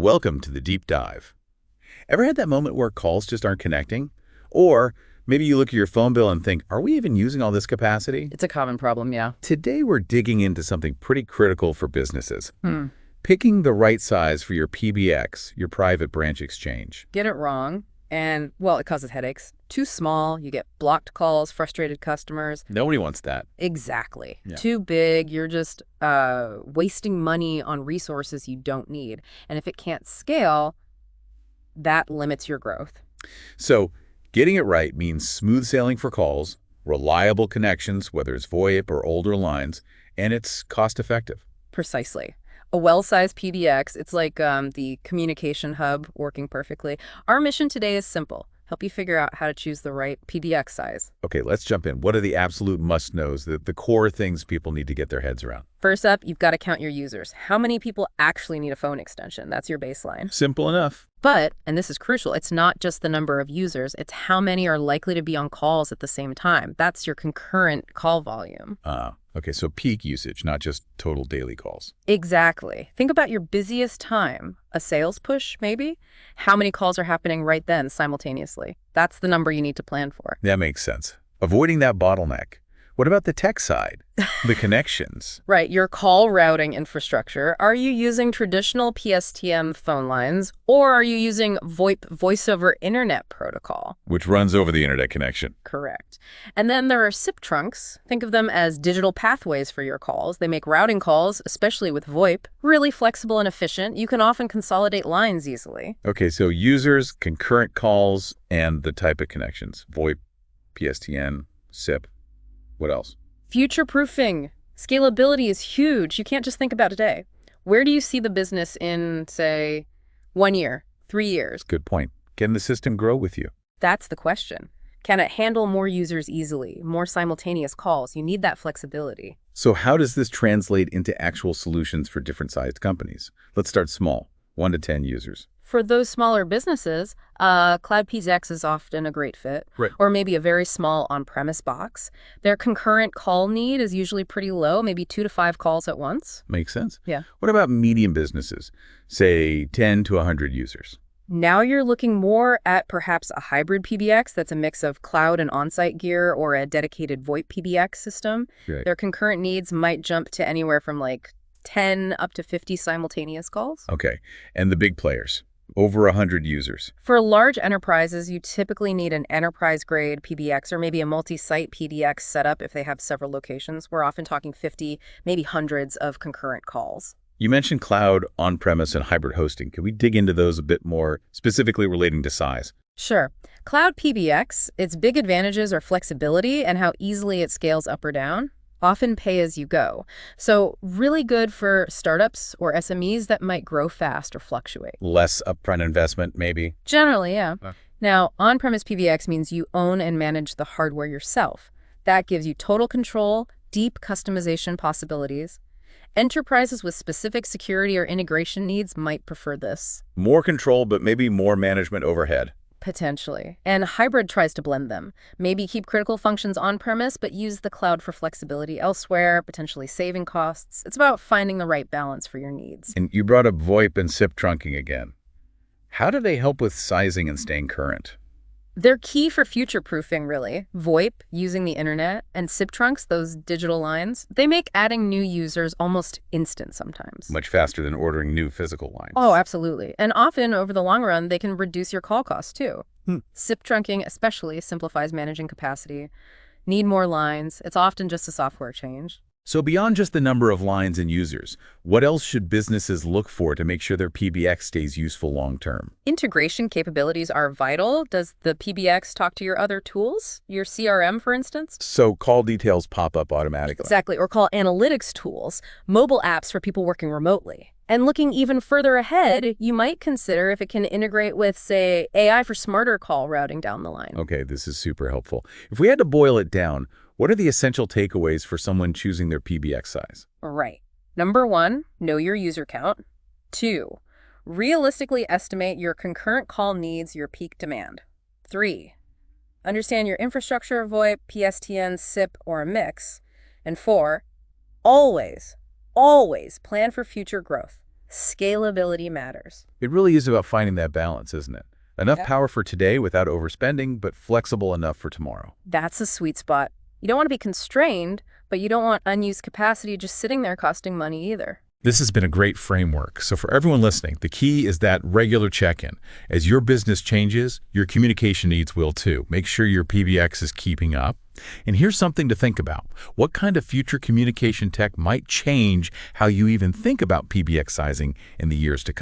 Welcome to the deep dive. Ever had that moment where calls just aren't connecting? Or maybe you look at your phone bill and think, are we even using all this capacity? It's a common problem, yeah. Today we're digging into something pretty critical for businesses. Hmm. Picking the right size for your PBX, your private branch exchange. Get it wrong, and, well, it causes headaches. Too small, you get blocked calls, frustrated customers. Nobody wants that. Exactly. Yeah. Too big, you're just wasting money on resources you don't need. And if it can't scale, that limits your growth. So getting it right means smooth sailing for calls, reliable connections, whether it's VoIP or older lines, and it's cost-effective. Precisely. A well-sized PBX, it's like the communication hub working perfectly. Our mission today is simple. Help you figure out how to choose the right PBX size. Okay, let's jump in. What are the absolute must-knows, the core things people need to get their heads around? First up, you've got to count your users. How many people actually need a phone extension? That's your baseline. Simple enough. But, and this is crucial, it's not just the number of users, it's how many are likely to be on calls at the same time. That's your concurrent call volume. Okay, so peak usage, not just total daily calls. Exactly. Think about your busiest time. A sales push, maybe? How many calls are happening right then simultaneously? That's the number you need to plan for. That makes sense. Avoiding that bottleneck. What about the tech side? The connections? Right, your call routing infrastructure. Are you using traditional PSTN phone lines, or are you using VoIP, Voice over Internet Protocol? Which runs over the internet connection. Correct. And then there are SIP trunks. Think of them as digital pathways for your calls. They make routing calls, especially with VoIP, really flexible and efficient. You can often consolidate lines easily. Okay, so users, concurrent calls, and the type of connections. VoIP, PSTN, SIP. What else? Future-proofing. Scalability is huge. You can't just think about today. Where do you see the business in, say, 1 year, 3 years? Good point. Can the system grow with you? That's the question. Can it handle more users easily, more simultaneous calls? You need that flexibility. So how does this translate into actual solutions for different sized companies? Let's start small, 1 to 10 users. For those smaller businesses, Cloud PBX is often a great fit, Right. Or maybe a very small on-premise box. Their concurrent call need is usually pretty low, maybe 2 to 5 calls at once. Makes sense. Yeah. What about medium businesses, say 10 to 100 users? Now you're looking more at perhaps a hybrid PBX that's a mix of cloud and on-site gear or a dedicated VoIP PBX system. Right. Their concurrent needs might jump to anywhere from like 10 up to 50 simultaneous calls. Okay, and the big players, over 100 users. For large enterprises, you typically need an enterprise-grade PBX or maybe a multi-site PBX setup if they have several locations. We're often talking 50, maybe hundreds of concurrent calls. You mentioned cloud, on-premise, and hybrid hosting. Can we dig into those a bit more, specifically relating to size? Sure. Cloud PBX, its big advantages are flexibility and how easily it scales up or down. Often pay as you go. So really good for startups or SMEs that might grow fast or fluctuate. Less upfront investment, maybe? Generally, yeah. Now, on-premise PBX means you own and manage the hardware yourself. That gives you total control, deep customization possibilities. Enterprises with specific security or integration needs might prefer this. More control, but maybe more management overhead. Potentially. And hybrid tries to blend them. Maybe keep critical functions on-premise, but use the cloud for flexibility elsewhere, potentially saving costs. It's about finding the right balance for your needs. And you brought up VoIP and SIP trunking again. How do they help with sizing and staying current? They're key for future-proofing, really. VoIP, using the internet, and SIP trunks, those digital lines, they make adding new users almost instant sometimes. Much faster than ordering new physical lines. Oh, absolutely. And often, over the long run, they can reduce your call costs, too. SIP trunking especially simplifies managing capacity. Need more lines. It's often just a software change. So beyond just the number of lines and users, what else should businesses look for to make sure their PBX stays useful long-term? Integration capabilities are vital. Does the PBX talk to your other tools? Your CRM, for instance? So call details pop up automatically. Exactly, or call analytics tools, mobile apps for people working remotely. And looking even further ahead, you might consider if it can integrate with, say, AI for smarter call routing down the line. Okay, this is super helpful. If we had to boil it down, what are the essential takeaways for someone choosing their PBX size? Right. Number 1, know your user count. 2, realistically estimate your concurrent call needs, your peak demand. 3, understand your infrastructure, VoIP, PSTN, SIP, or a mix. And 4, always plan for future growth. Scalability matters. It really is about finding that balance, isn't it? Enough Yep. power for today without overspending, but flexible enough for tomorrow. That's a sweet spot. You don't want to be constrained, but you don't want unused capacity just sitting there costing money either. This has been a great framework. So for everyone listening, the key is that regular check-in. As your business changes, your communication needs will too. Make sure your PBX is keeping up. And here's something to think about. What kind of future communication tech might change how you even think about PBX sizing in the years to come?